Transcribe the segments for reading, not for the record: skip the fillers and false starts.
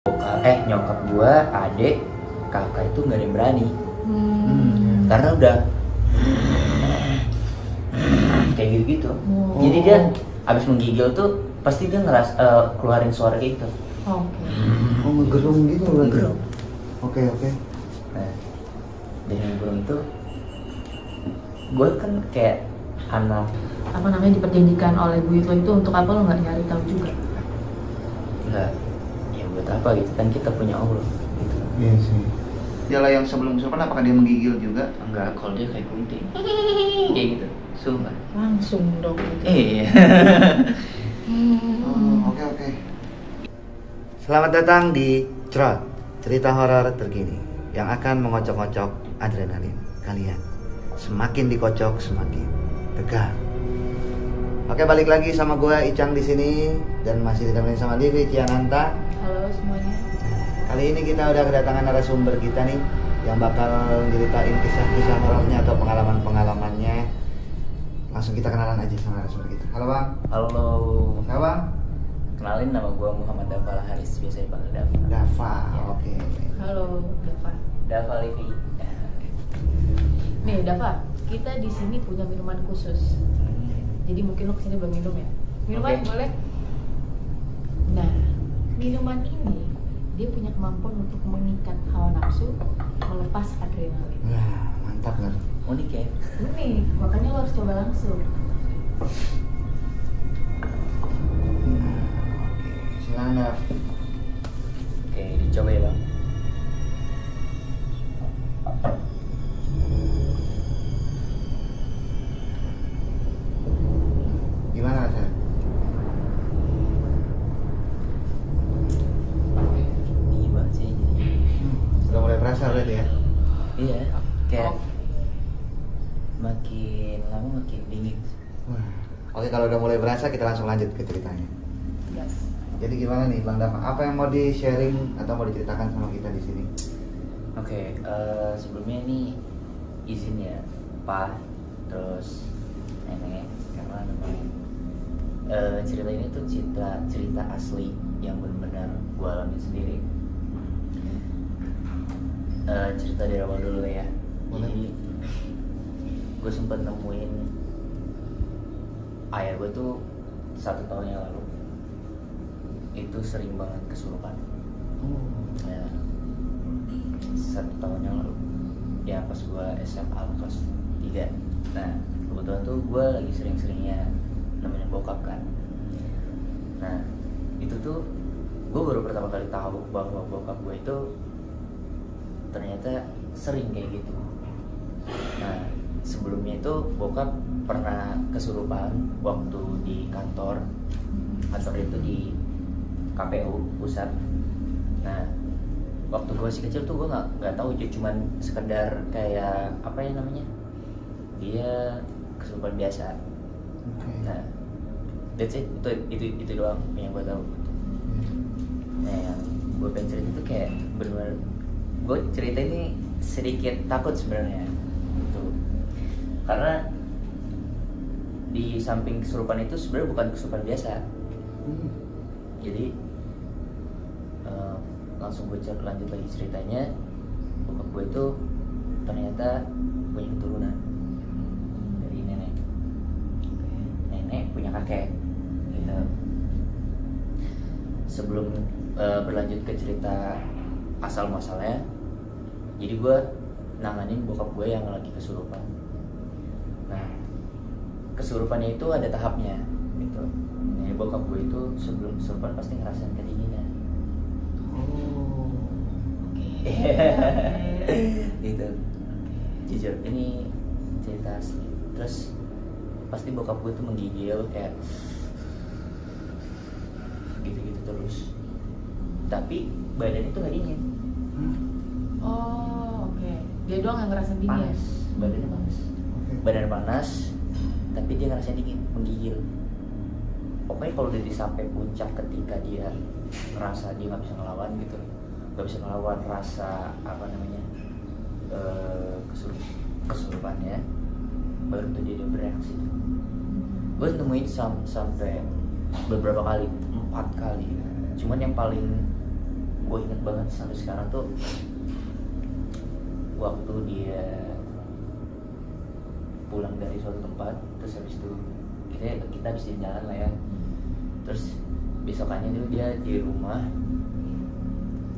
Nyokap gua, adek, kakak itu nggak ada yang berani. Karena udah kayak gitu-gitu. Jadi dia abis menggigil tuh pasti dia keluarin suara kayak gitu. Oh, ngegerung gitu berarti. Ngegerung. Oke. Nah, dari ngegerung itu gue kan kayak anak apa namanya diperjanjikan oleh buyut lo itu untuk apa, lo nggak nyari tahu juga? nggak, ya buat apa gitu kan, kita punya Allah gitu. Iya sih. Gejala yang sebelum kesurupan apakah dia menggigil juga? Enggak, kalau dia kayak gunting kayak gitu, sumpah. Langsung dong gitu. Iya. Oke. Selamat datang di Crot, cerita horor terkini yang akan mengocok-ngocok adrenalin kalian. Semakin dikocok semakin tegar. Oke, balik lagi sama gue Icang di sini dan masih ditemenin sama Livi Ciananta. Halo semuanya. Kali ini kita udah kedatangan narasumber kita nih yang bakal ceritain kisah-kisah horornya atau pengalaman-pengalamannya. Langsung kita kenalan aja sama narasumber kita. Halo Bang. Halo. Halo Bang. Kenalin, nama gue Muhammad Dafa Haris, biasa dipanggil Dafa. Dafa, Ya. oke. Halo Dava. Dafa Livi. Nih Dava, kita di sini punya minuman khusus. Jadi mungkin lo kesini belum minum ya? Minuman Oke. boleh? Nah, minuman ini dia punya kemampuan untuk mengikat hawa nafsu, melepas adrenalin. Wah, mantap kan? Unik ya. Unik, makanya lo harus coba langsung. Oke, silakan Daf. Oke, dicoba ya bang. Gimana rasanya? Dingin banget sih jadi. Sudah mulai berasa berarti ya? Iya, kayak makin lama makin dingin. Wah. Oke, kalau udah mulai berasa kita langsung lanjut ke ceritanya. Gas. Jadi gimana nih Bang Dafa? Apa yang mau di-sharing atau mau diceritakan sama kita di sini? Oke, sebelumnya ini izin ya, Pak, terus nenek, karena memang cerita ini tuh cerita asli yang benar-benar gue alami sendiri. Cerita dari awal dulu ya. Boleh. Jadi gue sempat nemuin ayah gue tuh 1 tahun yang lalu itu sering banget kesurupan. Ya, 1 tahun yang lalu ya pas gue SMA kelas 3. Nah kebetulan tuh gue lagi sering-seringnya nemenin bokap kan. Nah itu tuh gue baru pertama kali tahu bahwa bokap gue itu ternyata sering kayak gitu. Nah sebelumnya itu bokap pernah kesurupan waktu di kantor itu di KPU pusat. Nah waktu gue masih kecil tuh gue nggak tahu, cuman sekedar kayak apa ya namanya, dia kesurupan biasa. Nah that's it, itu doang yang gue tahu. Nah yang gue pengen cerita itu kayak benar-benar gue cerita ini sedikit takut sebenarnya gitu. Karena di samping kesurupan itu sebenarnya bukan kesurupan biasa. Jadi langsung gue lanjut lagi ceritanya. Bokap gue itu ternyata punya keturunan dari nenek punya kakek gitu. Sebelum berlanjut ke cerita asal muasalnya, jadi gue nanganin bokap gue yang lagi kesurupan. Nah kesurupannya itu ada tahapnya gitu. Nah bokap gue itu sebelum kesurupan pasti ngerasain kedinginan. Gitu. Jujur ini cerita asli. Terus pasti bokap gue tuh menggigil kayak gitu-gitu terus. Tapi badan itu nggak dingin. Oh oke. Dia doang yang ngerasain dingin. Panas, badannya panas. Badan panas, tapi dia ngerasain dingin, menggigil. Pokoknya kalau udah sampai puncak ketika dia ngerasa dia nggak bisa ngelawan gitu, nggak bisa ngelawan rasa apa namanya kesurupannya, baru tuh dia bereaksi. Gue nemuin sampai beberapa kali, 4 kali. Cuman yang paling gue inget banget sampai sekarang tuh waktu dia pulang dari suatu tempat, terus habis itu kita habis jalan lah ya, terus besokannya tuh dia di rumah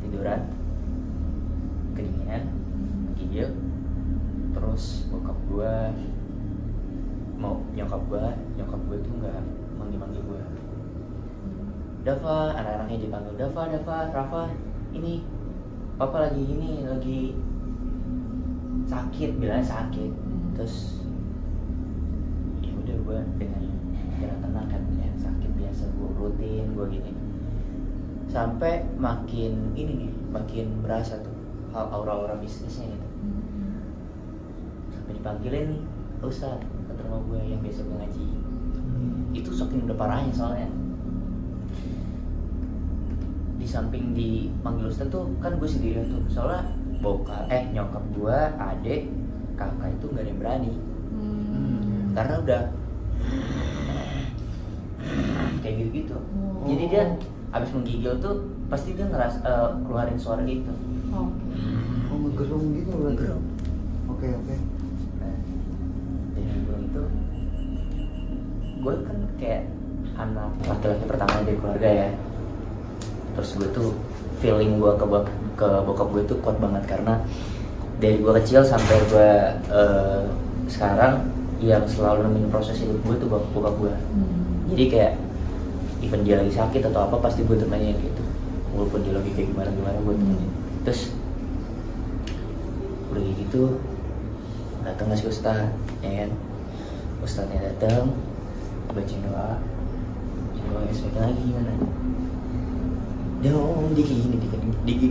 tiduran kedinginan gigil, terus nyokap gue tuh nggak manggil gue, Dava, anak-anaknya dipanggil Dava, Rafa, ini papa lagi sakit, bilangnya sakit. Terus ya udah gue dengan tenang kan, ya sakit biasa, gue rutin gue gini, sampai makin berasa tuh hal aura bisnisnya gitu, sampai dipanggilin nih Ustadz ke rumah gue yang biasa gue ngaji. Itu saking udah parahnya, soalnya di samping dipanggil Ustadz tuh kan gue sendirian tuh, soalnya nyokap gue, adek, kakak itu nggak ada yang berani, karena udah kayak gitu. Jadi dia abis menggigil tuh pasti dia keluarin suara gitu. Ngegerung gitu berarti. Oke. Nah, dengan gerung itu gue kan kayak anak laki-laki pertama dari keluarga ya. Terus gue tuh feeling gue ke bokap gue tuh kuat banget, karena dari gue kecil sampai gue sekarang yang selalu nemenin proses hidup gue tuh bokap gue. Jadi kayak even dia lagi sakit atau apa pasti gue temenin gitu, walaupun dia lagi kayak gimana gue temenin. Terus udah kayak gitu datang si Ustadz, ya kan, Ustadznya datang baca doa SPK lagi gimana, dia kayak gini,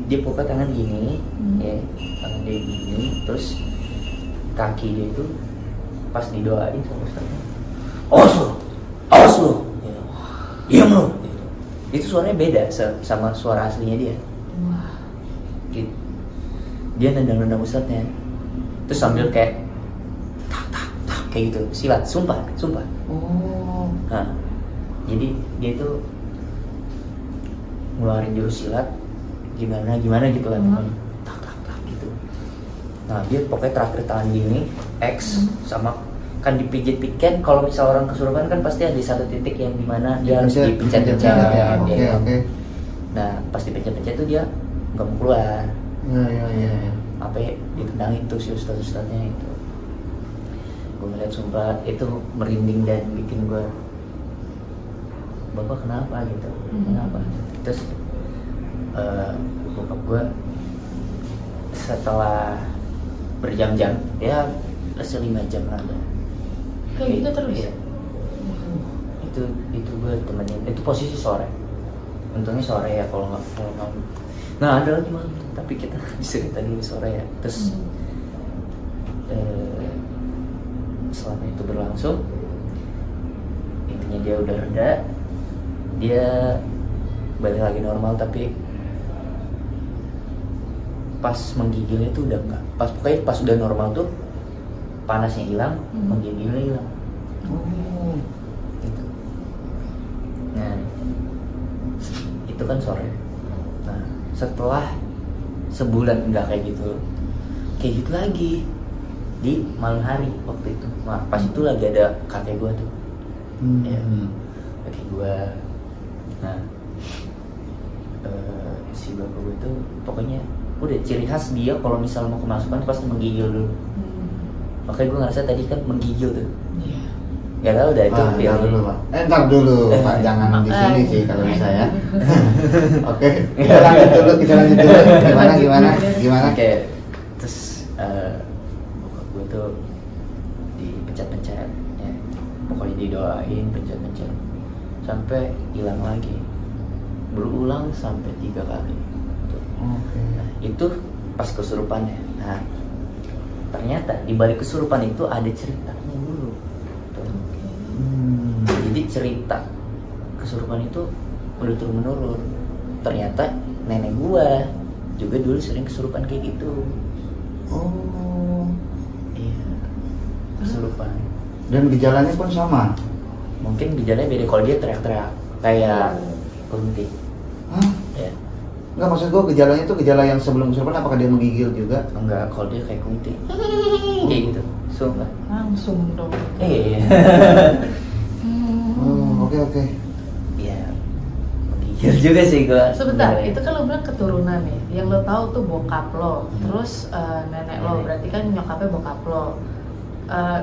dia pokoknya tangan gini, ya tangan dia gini, terus kaki dia itu pas didoain sama Ustadznya, awas lu, diam lu, gitu. Itu suaranya beda sama suara aslinya dia. Gitu. Dia nendang Ustadznya, terus sambil kayak tak kayak gitu, silat, sumpah. Nah, jadi dia itu ngeluarin jurus silat gimana gitu lah, tak gitu. Nah dia pokoknya terakhir tangan gini X sama kan dipijit-pijit, kalau misal orang kesurupan kan pasti ada satu titik yang dimana dia harus dipencet-pencet. Oke. Nah pas dipencet-pencet tuh dia nggak mau keluar. Iya. Apa ya, ditendangin tuh si ustadznya itu. Gue ngeliat sumpah itu merinding dan bikin gue, bapak kenapa gitu, kenapa? Terus bokap gue setelah berjam-jam, ya 5 jam ada. Kayak gitu terus? Iya. Itu gue temenin, itu posisi sore. Untungnya sore ya, kalau nggak nah ada lagi malam, tapi kita cerita dulu sore ya. Terus selama itu berlangsung, intinya dia udah reda, dia balik lagi normal, tapi pas menggigilnya tuh udah enggak. Pokoknya pas udah normal tuh panasnya hilang, menggigilnya hilang. Gitu. Nah itu kan sore. Nah setelah sebulan enggak kayak gitu lagi di malam hari waktu itu. Nah pas itu lagi ada kakek gue tuh, ya kakek gue. Nah si bapak gue tuh pokoknya udah ciri khas dia kalau misal mau kemasukan pasti menggigil dulu. Makanya gue ngerasa tadi kan menggigil tuh. Gak tau udah itu feeling. Ntar dulu Pak, jangan di sini sih kalau bisa ya. Oke, kita lanjut dulu. Gimana? Kayak terus bokap gue tuh dipencet-pencet, ya. Pokoknya didoain, pencet-pencet sampai hilang lagi, berulang sampai 3 kali. Nah, itu pas kesurupannya. Nah ternyata di balik kesurupan itu ada ceritanya dulu. Jadi cerita kesurupan itu udah turun-menurun. Ternyata nenek gua juga dulu sering kesurupan kayak gitu. Iya, kesurupan. Dan gejalanya pun sama? Mungkin gejalanya beda, kalau dia teriak-teriak kayak kunti. Hah? Ya. Enggak, maksud gua gejalanya tuh gejala yang sebelum kesurupan, apakah dia menggigil juga? Enggak, kalau dia kayak kunti kayak gitu, enggak. Langsung dong. Iya. Oh, oke. Ya, menggigil juga sih gua. Sebentar, Bener. itu kan lo bilang keturunan nih. Yang lo tahu tuh bokap lo, terus nenek lo, Nenek. berarti kan nyokapnya bokap lo.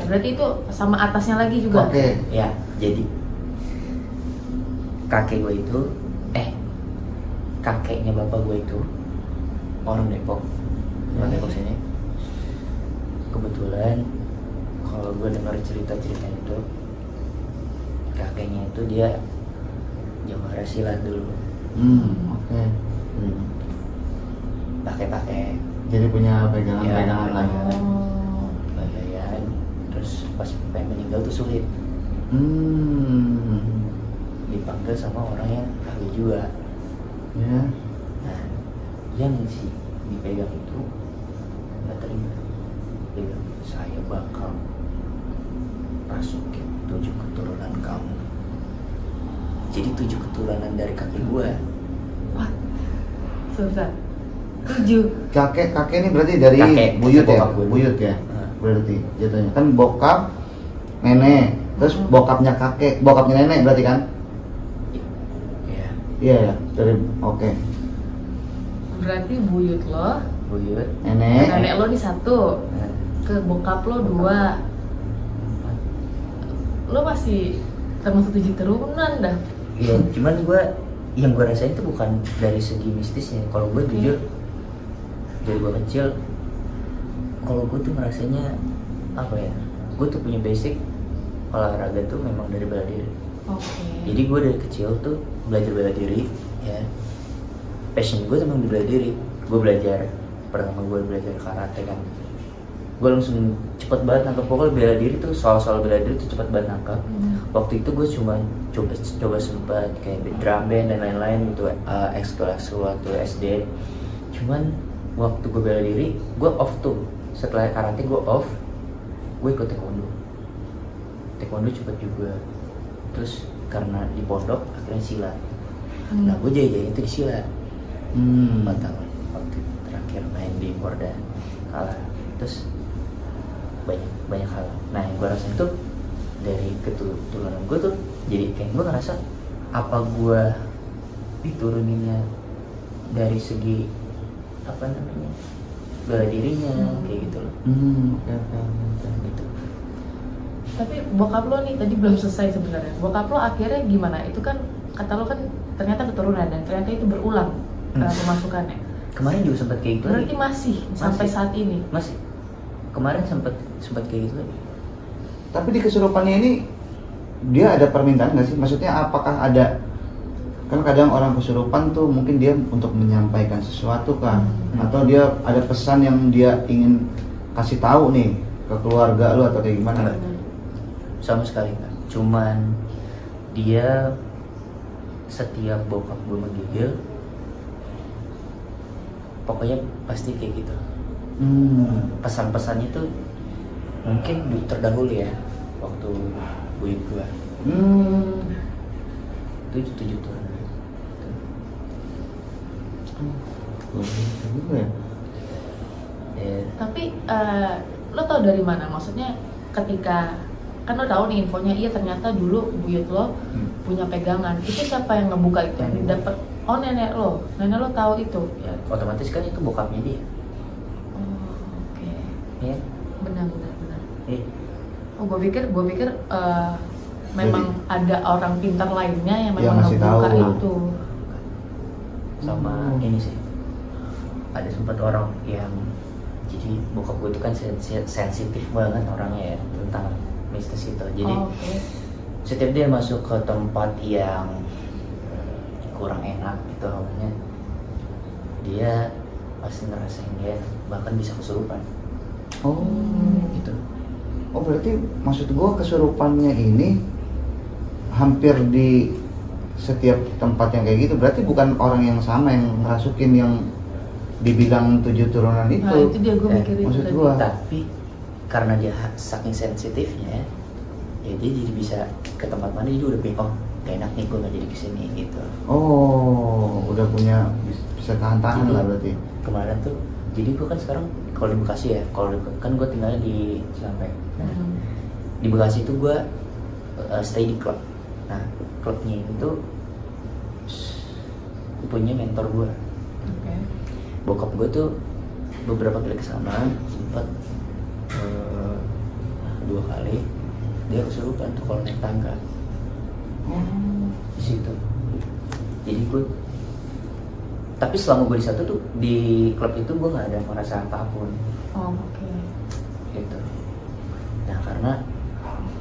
Berarti itu sama atasnya lagi juga. Oke. Ya, jadi kakeknya bapak gue itu orang Depok sini. Kebetulan kalau gue dengar cerita itu, kakeknya itu dia jawara silat dulu. Oke. Pakai Jadi punya pegangan-pegangan Ya. lah ya. Oh. bagaian, terus pas pengen meninggal tuh sulit dipanggil sama orang yang ahli juga. Ya. Nah, yang si dipegang itu nggak terima. Dia bilang, saya bakal masukin 7 keturunan kamu. Jadi 7 keturunan dari kakek gua. Wah, susah. 7. Kakek ini berarti dari Kakek, buyut ya? bokap gue. Buyut ya? Nah. Berarti jatuhnya kan bokap, nenek, terus bokapnya kakek, bokapnya nenek berarti kan? Ya, Iya ya, dari oke. Berarti buyut lo, buyut. nenek lo nih 1, Nah, ke bokap lo 2. Lo masih termasuk 7 turunan dah. iya, cuman yang gue rasain itu bukan dari segi mistisnya. Kalau gue jujur, dari gue kecil, kalau gue tuh ngerasanya apa ya? Gue tuh punya basic olahraga tuh memang dari bela diri. Oke. Jadi gue dari kecil tuh belajar bela diri, ya. Passion gue memang di bela diri. Gue belajar, pertama gue belajar karate kan. Gue langsung cepet banget nangkep, pokoknya bela diri tuh, soal bela diri tuh cepet banget nangkep. Waktu itu gue cuma coba sempat kayak drum band dan lain-lain gitu, ekskul waktu SD. Cuman waktu gue bela diri, gue off tuh. Setelah karate gue off, gue ikut taekwondo cepet juga. Terus karena di pondok akhirnya silat. Nah gue jaya itu di silat 4 tahun. Waktu terakhir main di Porda kalah. Terus banyak hal. Nah yang gue rasain tuh dari keturunan gue tuh, jadi kayak gue ngerasa apa gue dituruninnya dari segi apa namanya bela dirinya kayak gitu loh. Oke. Gitu. Tapi bokap lo nih tadi belum selesai sebenarnya. Bokap lo akhirnya gimana? Itu kan kata lo kan ternyata keturunan dan ternyata itu berulang pemasukannya. Kemarin juga sempat kayak gitu. Berarti lagi. masih sampai saat ini. Masih. Kemarin sempat kayak gitu lagi. Tapi di kesurupannya ini dia ada permintaan nggak sih? Maksudnya apakah ada, kan kadang orang kesurupan tuh mungkin dia untuk menyampaikan sesuatu kan, atau dia ada pesan yang dia ingin kasih tahu nih ke keluarga lu atau kayak gimana? Enggak. Sama sekali enggak. Cuman dia setiap bokap gue menggigil, pokoknya pasti kayak gitu. Pesan-pesannya tuh mungkin terdahulu ya, waktu buyut gue. Itu 7 tahun. Tapi lo tau dari mana? Maksudnya ketika kan lo tahu nih infonya, iya ternyata dulu buyut lo punya pegangan. Itu siapa yang ngebuka itu? Yang dapat? Oh nenek lo tahu itu. Ya, otomatis kan itu bokapnya dia. Oh, oke. Ya. Benar. Eh, Oh, gue pikir memang ada orang pintar lainnya yang Yang memang ngasih ngebuka tahu. itu. sama ini sih. Ada sempat orang yang jadi bokap gue itu kan sensitif banget orangnya ya tentang mistis itu. Jadi Oke. setiap dia masuk ke tempat yang kurang enak gitu awalnya, dia pasti ngerasain dia bahkan bisa kesurupan gitu. Oh berarti maksud gua kesurupannya ini hampir di setiap tempat yang kayak gitu. Berarti bukan orang yang sama yang ngerasukin yang dibilang 7 turunan itu. Nah itu dia gue mikirin maksud tadi. gua. Tapi karena dia saking sensitifnya ya dia jadi bisa ke tempat mana dia udah bingung. gak enak nih gue nggak jadi kesini gitu. Oh, udah punya bisa tahan-tahan Jadi, lah berarti. Kemarin tuh, jadi gue kan sekarang kalau di Bekasi ya, kan gue tinggalnya di Cikampek. Nah, di Bekasi tuh gue stay di klub. Nah, klubnya itu punya mentor gue. Okay. Bokap gue tuh beberapa kali kesana, sempat 2 kali dia kesurupan tuh kalau naik tangga. Di situ. Jadi gue, tapi selama gue di satu tuh di klub itu gue nggak ada merasa apapun. Oh, oke. Gitu. Nah karena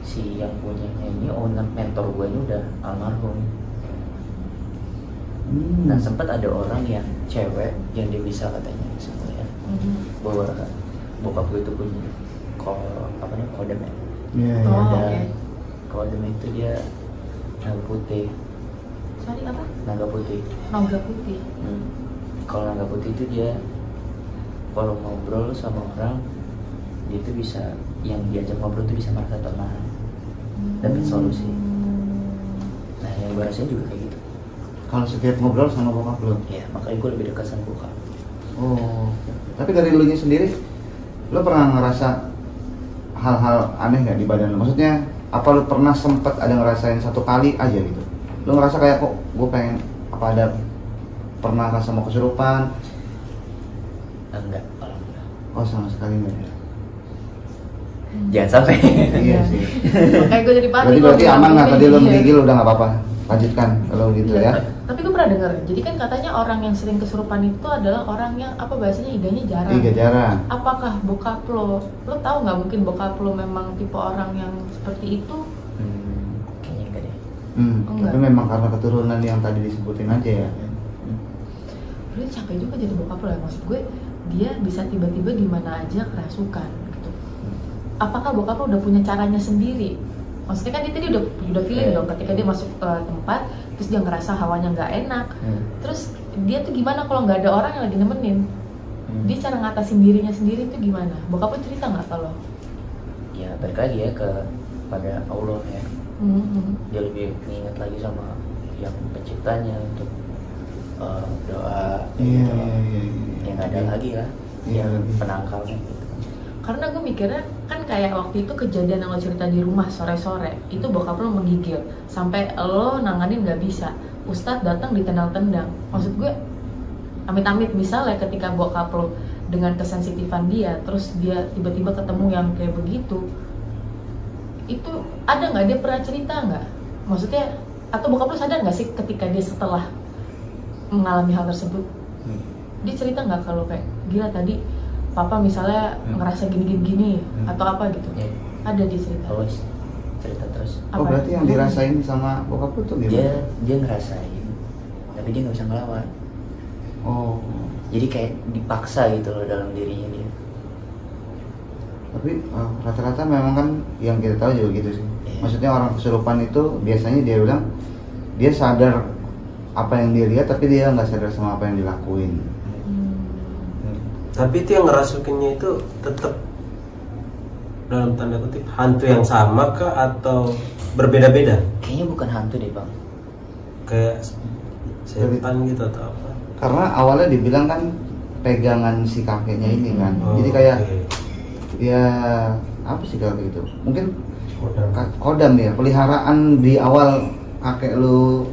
si yang punyanya ini owner mentor gue ini udah almarhum. Nah sempat ada orang yang cewek yang dia bisa katanya misalnya bahwa bokap gue itu punya kodam ya. Iya, Oh, Ada oke. kodam itu dia naga putih. Sorry, apa? Naga putih. Naga putih. Kalau naga putih itu dia kalau ngobrol sama orang dia itu bisa, yang diajak ngobrol itu bisa merasa tenang, dapat solusi. Nah yang gue rasain juga kayak gitu. Kalau setiap ngobrol sama bokap lu? Ya makanya gue lebih dekat sama bokap. Oh, tapi dari lu nya sendiri, lu pernah ngerasa hal-hal aneh nggak di badan lu? Maksudnya, apa lu pernah sempet ada ngerasain satu kali aja gitu? Lu ngerasa kayak kok gue pengen, apa ada pernah rasa mau kesurupan? Enggak, alhamdulillah. Oh, sama sekali enggak ya? Jangan sampai. Iya sih. Makanya gue jadi panik. Berarti kalau aman nggak bilang tadi lu gini. menggigil udah nggak apa-apa? Lanjutkan kalau gitu Iya, ya. Tapi gue pernah dengar, jadi kan katanya orang yang sering kesurupan itu adalah orang yang apa bahasanya idenya jarang. Iya jarang. Apakah bokap lo tahu nggak mungkin bokap lo memang tipe orang yang seperti itu? Kayaknya enggak deh. Enggak. Tapi memang karena keturunan yang tadi disebutin aja ya. Berarti capek juga jadi bokap lo ya, maksud gue dia bisa tiba-tiba di mana aja kerasukan gitu. Apakah bokap lo udah punya caranya sendiri? Maksudnya kan dia tadi udah feeling dong ketika dia masuk ke tempat terus dia ngerasa hawanya nggak enak. Terus dia tuh gimana kalau nggak ada orang yang lagi nemenin? Dia cara ngatasin dirinya sendiri tuh gimana? Bokap lo cerita nggak kalau? Ya balik lagi ya pada Allah ya. Dia lebih mengingat lagi sama yang penciptanya untuk doa. Iya, gitu. iya. Yang ada lagi lah Iya, yang lebih. penangkalnya gitu. Karena gue mikirnya kan kayak waktu itu kejadian yang lo cerita di rumah sore-sore itu bokap lo menggigil sampai lo nanganin nggak bisa, Ustadz datang ditendang-tendang. Maksud gue amit-amit misalnya ketika bokap lo dengan kesensitifan dia terus dia tiba-tiba ketemu yang kayak begitu, itu ada nggak dia pernah cerita nggak? Maksudnya atau bokap lo sadar nggak sih ketika dia setelah mengalami hal tersebut dia cerita nggak kalau kayak gila tadi papa misalnya ngerasa gini atau apa gitu? Ya, Ada dia cerita. always cerita terus. Oh, Apa? berarti yang dirasain sama bokap lu tuh gimana? Dia ngerasain, tapi dia nggak bisa ngelawan. Oh, Jadi kayak dipaksa gitu loh dalam dirinya dia. tapi rata-rata memang kan yang kita tahu juga gitu sih. Maksudnya orang kesurupan itu biasanya dia bilang dia sadar apa yang dia lihat tapi dia nggak sadar sama apa yang dilakuin. Tapi itu yang ngerasukinnya itu tetap dalam tanda kutip hantu yang sama kah atau berbeda-beda? Kayaknya bukan hantu deh bang. Kayak setan gitu atau apa? Karena awalnya dibilang kan pegangan si kakeknya ini kan. Oh, Jadi kayak oke. ya apa sih kalau gitu? Mungkin kodam ya, peliharaan di awal kakek lu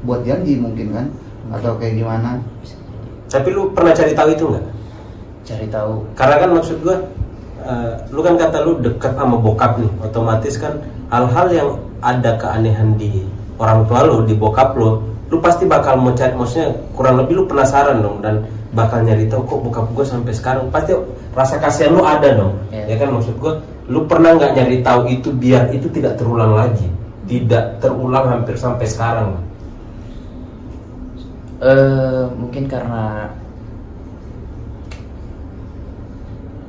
buat janji mungkin kan? Atau kayak gimana? Tapi lu pernah cari tahu itu nggak? Cari tahu. Karena kan maksud gua, lu kan kata lu dekat sama bokap nih, otomatis kan hal-hal yang ada keanehan di orang tua lu, di bokap lu pasti bakal mau cari, maksudnya kurang lebih lu penasaran dong dan bakal nyari tahu kok bokap gua sampai sekarang, pasti rasa kasihan lu ada dong. Yeah. Ya kan maksud gua, lu pernah nggak nyari tahu itu biar itu tidak terulang lagi, tidak terulang hampir sampai sekarang? Mungkin karena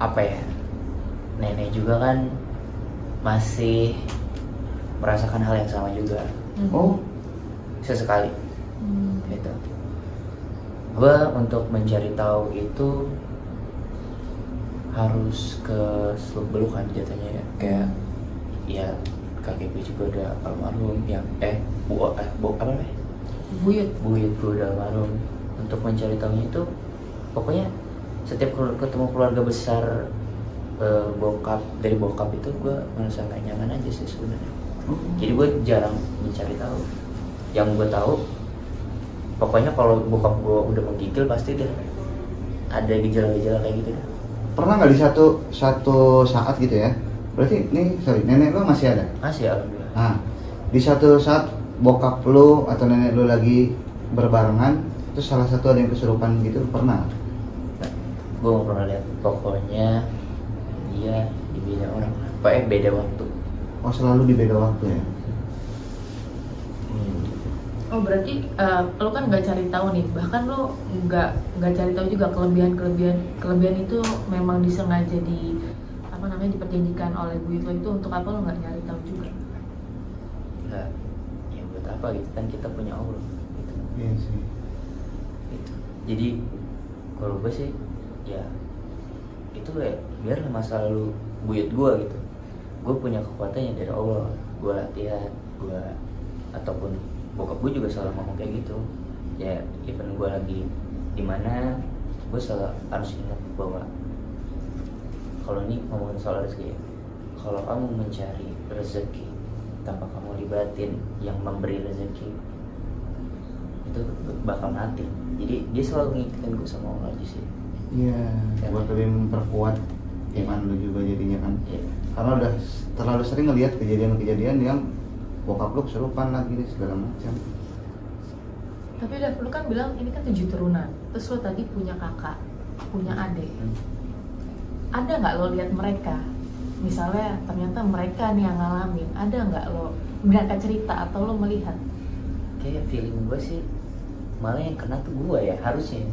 apa ya, nenek juga kan masih merasakan hal yang sama juga. Oh, Sesekali gitu. Gue untuk mencari tahu itu harus ke Seluk Beluk kan jatuhnya ya, kayak ya kakek gue juga udah almarhum, yang apa namanya, Buyut. buyut gue udah almarhum. Untuk mencari tahunya itu pokoknya setiap ketemu keluarga besar dari bokap itu gue merasa gak nyaman aja sih sebenarnya. Jadi gue jarang mencari tahu. Yang gue tahu pokoknya kalau bokap gue udah menggigil pasti deh ada gejala-gejala kayak gitu deh. Pernah nggak di satu saat gitu ya? Berarti nenek lo masih ada? Masih, alhamdulillah. Nah, di satu saat bokap lo atau nenek lo lagi berbarengan, terus salah satu ada yang kesurupan gitu, pernah? Nah, gue gak pernah lihat, pokoknya dia di beda orang, beda waktu. Oh, selalu di beda waktu ya? Oh berarti lo kan nggak cari tahu nih, bahkan lo nggak cari tahu juga kelebihan itu memang disengaja diperjanjikan oleh buyut lo itu, untuk apa lo nggak nyari tahu juga? Nah, ya buat apa gitu kan, kita punya Allah gitu. Iya sih. Gitu. Jadi kalau gue sih ya itu biarlah masa lalu buyut gue gitu. Gue punya kekuatannya dari Allah, gue latihan, gue ataupun bokap gue juga selalu ngomong kayak gitu ya, even gue lagi di mana gue selalu harus ingat bahwa kalau ini ngomongin soal rezeki, kalau kamu mencari rezeki tanpa kamu libatin yang memberi rezeki itu bakal mati. Jadi dia selalu ngingetin gue sama Allah aja sih. Iya, buat lebih memperkuat iman lu juga jadinya kan. Karena udah terlalu sering ngelihat kejadian-kejadian yang bokap lu kesurupan lagi segala macam. Tapi udah lu kan bilang ini kan 7 turunan, terus lo tadi punya kakak, punya adik. Ada nggak lo lihat mereka? Misalnya ternyata mereka nih yang ngalamin, ada nggak lo mereka cerita atau lo melihat? Kayak feeling gue sih malah yang kena tuh gue ya harusnya.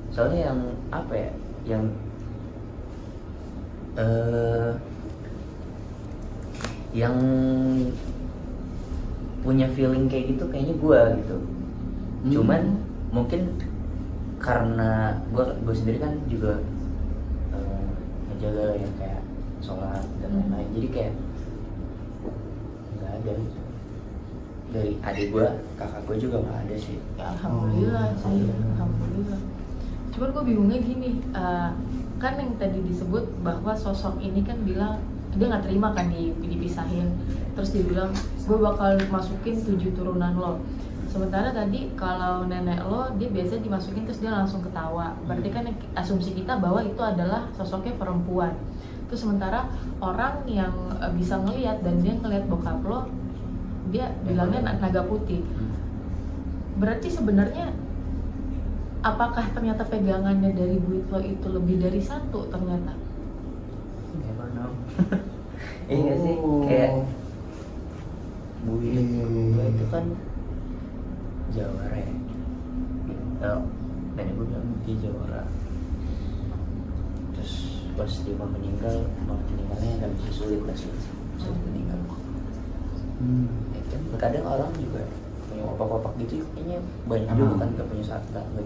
Soalnya yang apa ya, yang punya feeling kayak gitu kayaknya gue gitu. Cuman mungkin karena gue sendiri kan juga ngejaga yang kayak sholat dan lain-lain, jadi kayak nggak ada gitu. Dari adik gue, kakak gue juga nggak ada sih. Ya, alhamdulillah sih, alhamdulillah. Cuman gue bingungnya gini, kan yang tadi disebut bahwa sosok ini kan bilang dia nggak terima kan dipisahin, terus dia bilang gue bakal masukin 7 turunan lo. Sementara tadi kalau nenek lo dia biasa dimasukin terus dia langsung ketawa, berarti kan asumsi kita bahwa itu adalah sosoknya perempuan. Terus sementara orang yang bisa ngelihat dan dia ngelihat bokap lo, dia bilangnya naga putih. Berarti sebenarnya apakah ternyata pegangannya dari buyut lo itu lebih dari satu ternyata? Never know. Iya sih, kayak buyut itu kan jawara ya. Nenek gue bilang dia jawara. Terus pas dia mau meninggalnya agak bisa sulit meninggal. Kan kadang orang juga punya opak-opak gitu kayaknya banyak juga kan, nggak punya satu, nggak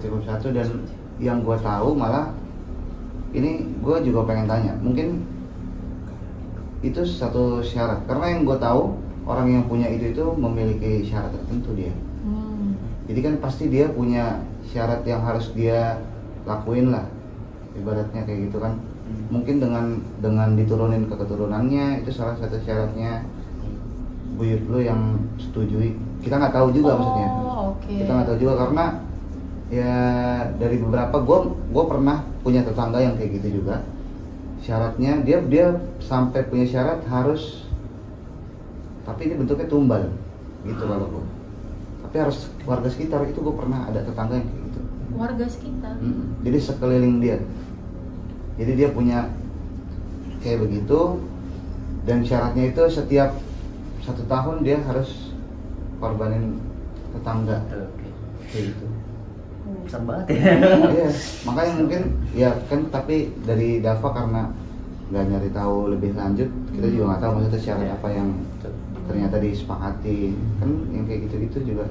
cukup satu. Dan yang gue tahu malah ini gue juga pengen tanya, mungkin itu satu syarat, karena yang gue tahu orang yang punya itu memiliki syarat tertentu dia. Jadi kan pasti dia punya syarat yang harus dia lakuin lah, ibaratnya kayak gitu kan. Mungkin dengan diturunin ke keturunannya itu salah satu syaratnya buyut lo yang setujui. Kita nggak tahu juga maksudnya. Okay. Kita nggak tahu juga karena ya dari beberapa gue pernah punya tetangga yang kayak gitu juga. Syaratnya dia sampai punya syarat harus, tapi ini bentuknya tumbal gitu kalau gue. Tapi harus warga sekitar, itu gue pernah ada tetangga yang kayak gitu. Warga sekitar. Jadi sekeliling dia. Jadi dia punya kayak begitu, dan syaratnya itu setiap 1 tahun dia harus korbanin tetangga. Kayak gitu. Serem banget ya. Iya, makanya mungkin ya kan, tapi dari Dava karena nggak nyari tahu lebih lanjut, kita juga nggak tahu maksudnya syarat apa yang ternyata disepakati kan, yang kayak gitu-gitu juga.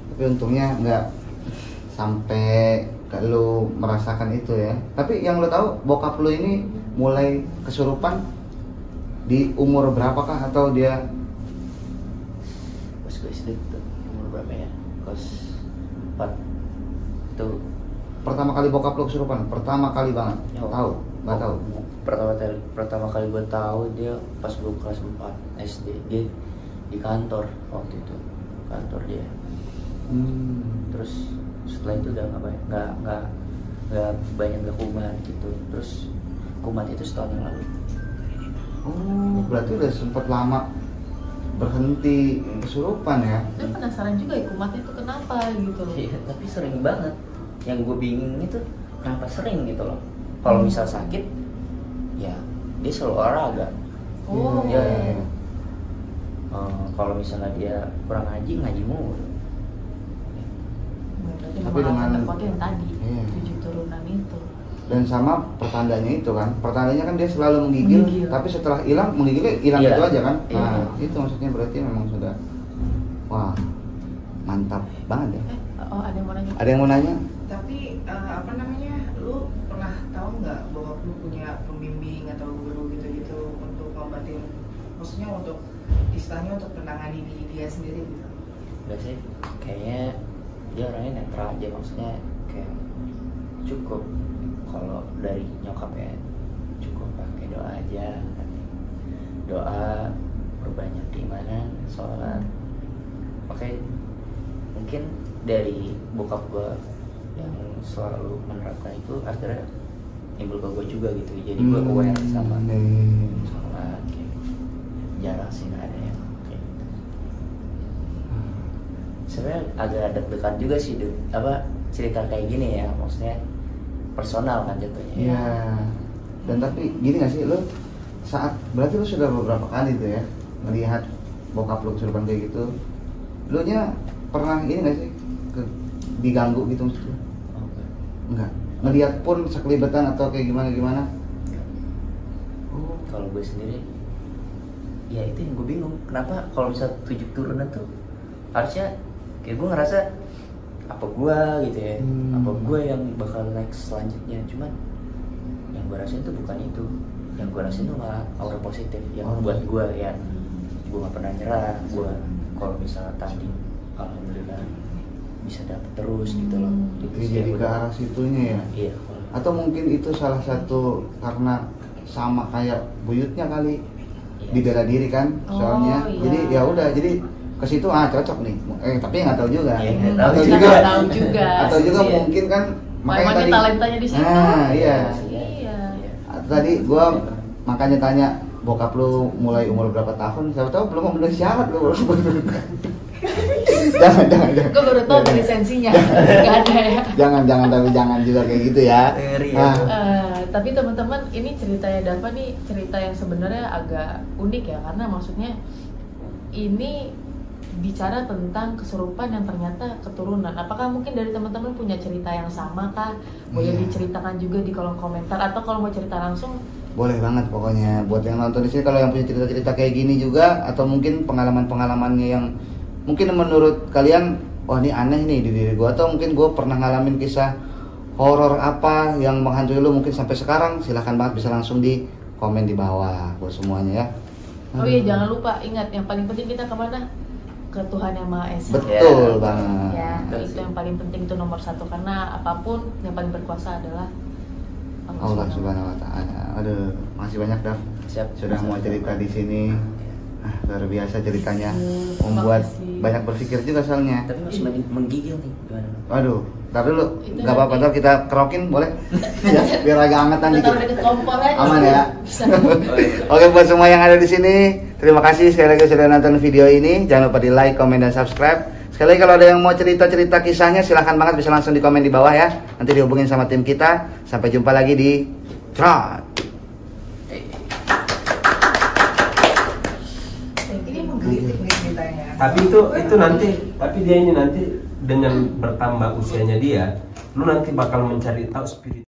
Tapi untungnya nggak sampai lu merasakan itu ya. Tapi yang lu tahu bokap lu ini mulai kesurupan di umur berapakah, atau dia pas gue SD tuh umur berapa ya, kelas 4 itu pertama kali bokap lu kesurupan? Pertama kali banget? Tahu? Nggak tahu? Pertama kali gue tahu dia pas gue kelas 4 SD. Dia di kantor waktu itu, kantor dia. Terus setelah itu udah nggak banyak gak kumat gitu. Terus kumat itu setahun yang lalu. Oh, berarti udah sempat lama berhenti kesurupan ya? Gue penasaran juga ya kumatnya itu kenapa gitu loh. Iya, tapi sering banget. Yang gue bingung itu kenapa sering gitu loh. Kalau misal sakit, ya dia selalu olahraga. Oh. Ya, kalau misalnya dia kurang ngaji mulu. Berarti Tapi memang dengan- alasan yang tadi, Iya. 7 turunan itu. Dan sama pertandanya itu kan, pertandanya kan dia selalu menggigil, Menggigil. tapi setelah hilang menggigilnya hilang Iya. itu aja kan. Iya. Nah itu maksudnya berarti memang sudah, wah mantap banget ya. Oh, ada yang mau nanya? Ada yang mau nanya? Tapi apa namanya, lu pernah tahu nggak bahwa lu punya pembimbing atau guru gitu-gitu untuk ngobatin, maksudnya untuk istilahnya untuk menangani dia sendiri gitu? Enggak sih, kayaknya dia orangnya netral aja, maksudnya kayak cukup kalau dari nyokap ya, cukup pakai doa aja, doa, berbanyak keimanan, sholat. Oke, mungkin dari bokap gua yang selalu menerapkan itu akhirnya timbul ke gua juga gitu, jadi gua aware sama sholat, kayak jarang sih nggak ada yang kayak gitu. Sebenarnya agak deg-degan juga sih cerita kayak gini ya, maksudnya personal kan jatuhnya. Iya. Dan tapi gini gak sih, lu saat berarti lu sudah beberapa kali tuh ya melihat bokap lu kesurupan kayak gitu, lu nya pernah ini gak sih diganggu gitu maksudnya? Oke. Enggak. Ngelihat pun sekelibetan atau kayak gimana? Oh. Kalau gue sendiri, ya itu yang gue bingung. Kenapa kalau bisa 7 turunan tuh harusnya kayak gue ngerasa apa gue gitu ya, apa gue yang bakal next selanjutnya. Cuman yang gue rasain tuh bukan itu. Yang gue rasain tuh malah aura positif yang buat gue ya, gue gak pernah nyerah. Gue kalau misalnya tanding, alhamdulillah bisa dapet terus gitu loh. Jadi ke arah situnya ya? Iya. Atau mungkin itu salah satu karena sama kayak buyutnya kali, Iya. di bela diri kan soalnya. Oh, iya. Jadi ya udah, jadi ke situ cocok nih. Tapi nggak tahu juga. Iya, nggak tahu Atau Kita juga, nggak tahu juga. atau juga Iya. mungkin kan Makanya tadi. talentanya di situ. Nah, iya. Iya. Tadi gua makanya tanya bokap lu mulai umur berapa tahun? Siapa tahu belum memenuhi syarat lu. jangan. Gue baru tahu dari sensinya. Gak ada ya. Jangan juga kayak gitu ya. Ngeri ya. Nah, Tapi teman-teman, ini ceritanya Dava nih cerita yang sebenarnya agak unik ya, karena maksudnya ini bicara tentang kesurupan yang ternyata keturunan. Apakah mungkin dari teman-teman punya cerita yang sama kah? Boleh Iya. diceritakan juga di kolom komentar, atau kalau mau cerita langsung boleh banget pokoknya buat yang nonton di sini, kalau yang punya cerita-cerita kayak gini juga, atau mungkin pengalaman-pengalamannya yang mungkin menurut kalian wah ini aneh nih di diri gue, atau mungkin gue pernah ngalamin kisah horor apa yang menghantui lu mungkin sampai sekarang, silahkan banget bisa langsung di komen di bawah buat semuanya ya. Oh iya, jangan lupa ingat yang paling penting kita kemana? Ke Tuhan Yang Maha Esa. Betul banget. Ya, Betul itu sih. yang paling penting, itu nomor 1, karena apapun yang paling berkuasa adalah Allah Subhanahu Wa Taala. Aduh, makasih banyak Dav Siap. sudah mau cerita di sini. Luar biasa ceritanya, Terima membuat kasih. banyak berpikir juga soalnya. Tapi masih menggigil nih, gimana? Waduh, ntar dulu, Itu nggak apa-apa, nanti. ntar kita kerokin boleh? Ya, biar agak angetan Kita dikit. taruh deket kompor aja. Aman ya? Bisa. Oke, buat semua yang ada di sini, terima kasih sekali lagi sudah nonton video ini. Jangan lupa di like, komen, dan subscribe. Sekali lagi kalau ada yang mau cerita-cerita kisahnya, silahkan banget bisa langsung di komen di bawah ya. Nanti dihubungin sama tim kita. Sampai jumpa lagi di Trot. Ini menggelitik nih ceritanya. Tapi itu nanti, tapi dia ini nanti dengan bertambah usianya dia, lu nanti bakal mencari tahu spirit